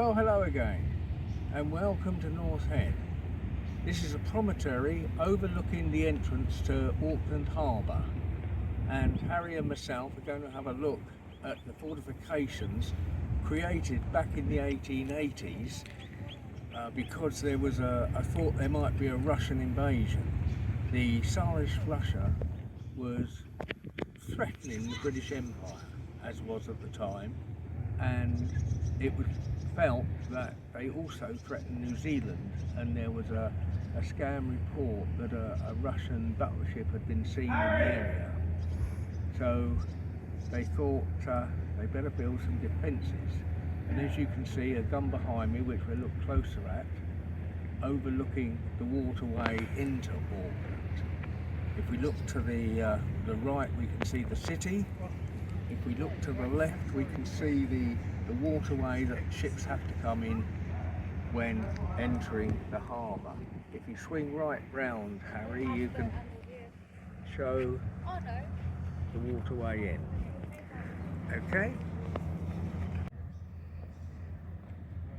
Well, hello again and welcome to North Head. This is a promontory overlooking the entrance to Auckland harbour, and Harry and myself are going to have a look at the fortifications created back in the 1880s because there was a thought there might be a Russian invasion. The Tsarist Russia was threatening the British Empire, as was at the time, and it was felt that they also threatened New Zealand, and there was a scam report that a Russian battleship had been seen in the area. So they thought they better build some defences, and as you can see, a gun behind me, which we'll look closer at, overlooking the waterway into Auckland. If we look to the right, we can see the city. If we look to the left, we can see the waterway that ships have to come in when entering the harbour. If you swing right round, Harry, you can show the waterway in. Okay?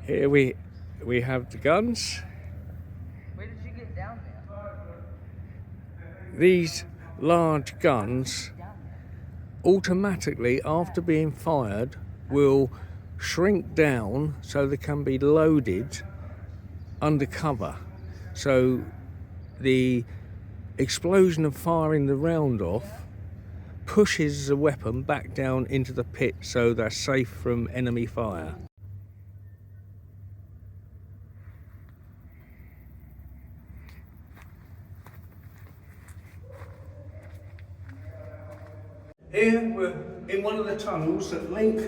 Here we have the guns. Where did you get down there? These large guns automatically, after being fired, will shrink down so they can be loaded under cover. So the explosion of firing the round off pushes the weapon back down into the pit so they're safe from enemy fire. Here we're in one of the tunnels that link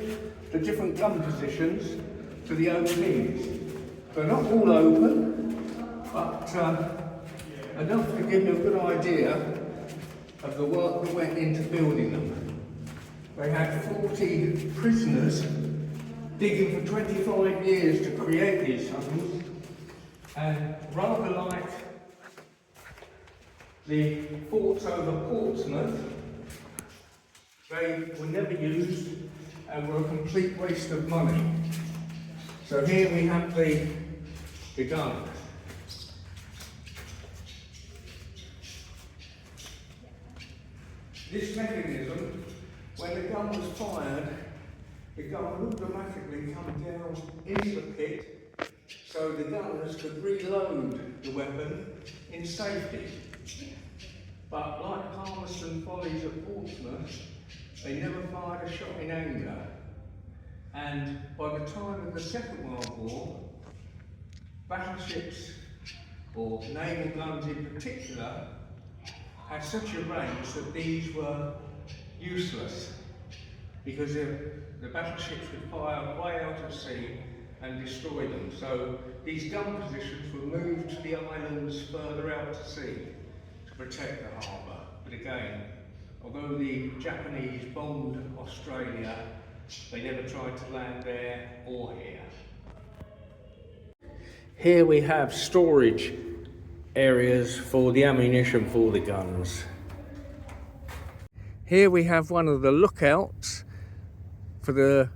the different gun positions to the openings. They're not all open, but enough to give you a good idea of the work that went into building them. They had 40 prisoners digging for 25 years to create these tunnels, and rather like the forts over Portsmouth, they were never used and were a complete waste of money. So here we have the gun. This mechanism, when the gun was fired, the gun would automatically come down into the pit so the gunners could reload the weapon in safety. But like Palmerston Follies at Portsmouth, they never fired a shot in anger, and by the time of the Second World War, battleships, or naval guns in particular, had such a range that these were useless, because the battleships would fire way out at sea and destroy them. So these gun positions were moved to the islands further out to sea to protect the harbour. But again, although the Japanese bombed Australia, they never tried to land there or here. Here we have storage areas for the ammunition for the guns. Here we have one of the lookouts for the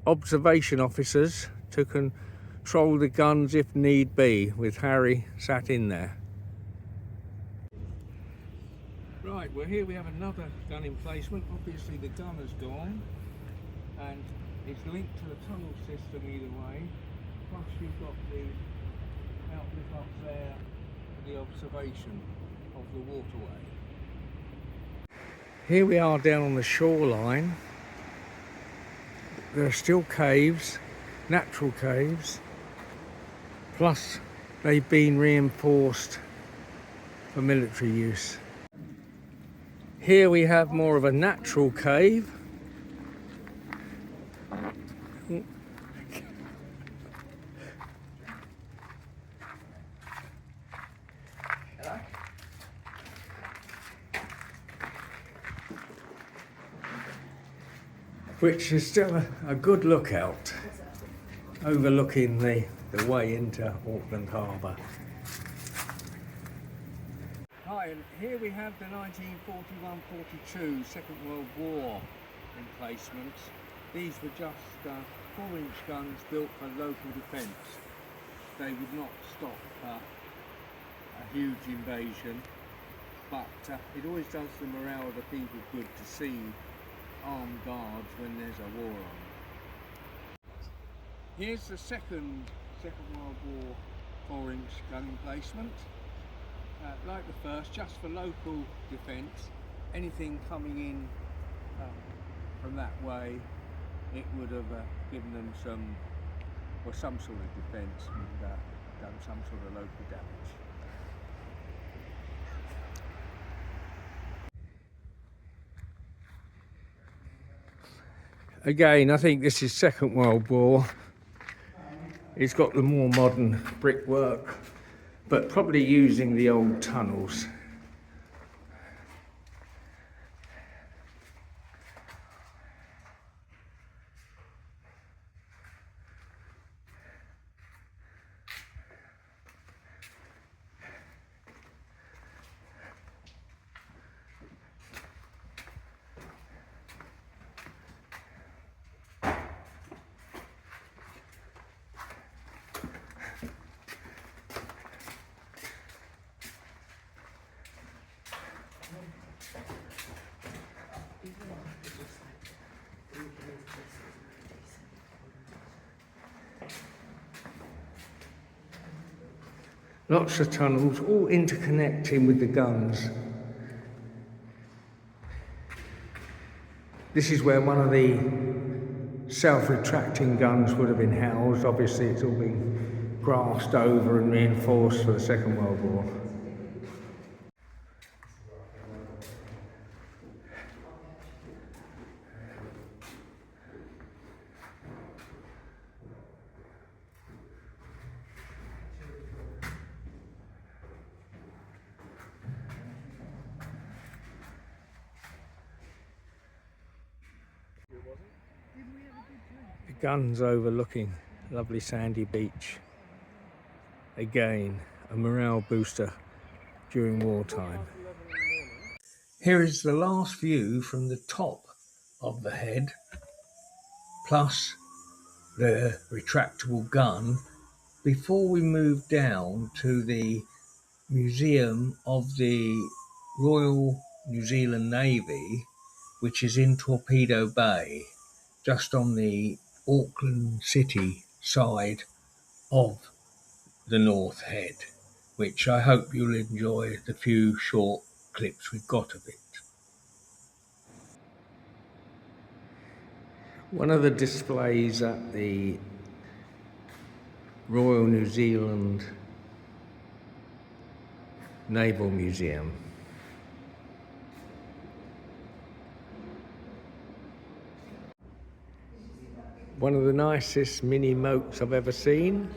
observation officers to control the guns if need be, with Harry sat in there. Right, well here we have another gun emplacement. Obviously the gun has gone and it's linked to the tunnel system either way. Plus you've got the outlook up there for the observation of the waterway. Here we are down on the shoreline. There are still caves, natural caves, plus they've been reinforced for military use. Here we have more of a natural cave. Which is still a good lookout, overlooking the way into Auckland harbour. Hi, and here we have the 1941-42 Second World War emplacements. These were just 4-inch guns built for local defence. They would not stop a huge invasion, but it always does the morale of the people good to see armed guards when there's a war on. Here's the Second World War 4-inch gun emplacement. Like the first, just for local defence. Anything coming in from that way, it would have given them some sort of defence and done some sort of local damage. Again, I think this is Second World War. It's got the more modern brickwork, but probably using the old tunnels. Lots of tunnels, all interconnecting with the guns. This is where one of the self-retracting guns would have been housed. Obviously it's all been grassed over and reinforced for the Second World War. The guns overlooking lovely sandy beach. Again, a morale booster during wartime. Here is the last view from the top of the head, plus the retractable gun, before we move down to the Museum of the Royal New Zealand Navy, which is in Torpedo Bay, just on the Auckland city side of the North Head, which I hope you'll enjoy the few short clips we've got of it. One of the displays at the Royal New Zealand Naval Museum. One of the nicest mini moats I've ever seen.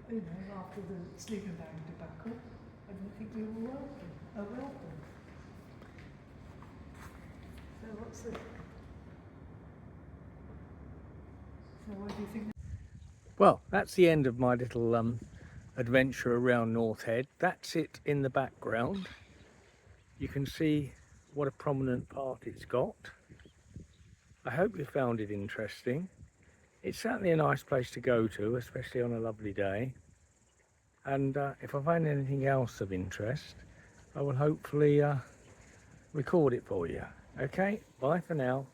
You know, after the sleeping bag debacle, I don't think we were welcome. So what's this? So what do you think? Well, that's the end of my little adventure around North Head. That's it in the background. You can see what a prominent part it's got. I hope you found it interesting. It's certainly a nice place to go to, especially on a lovely day. And if I find anything else of interest, I will hopefully record it for you. Okay, bye for now.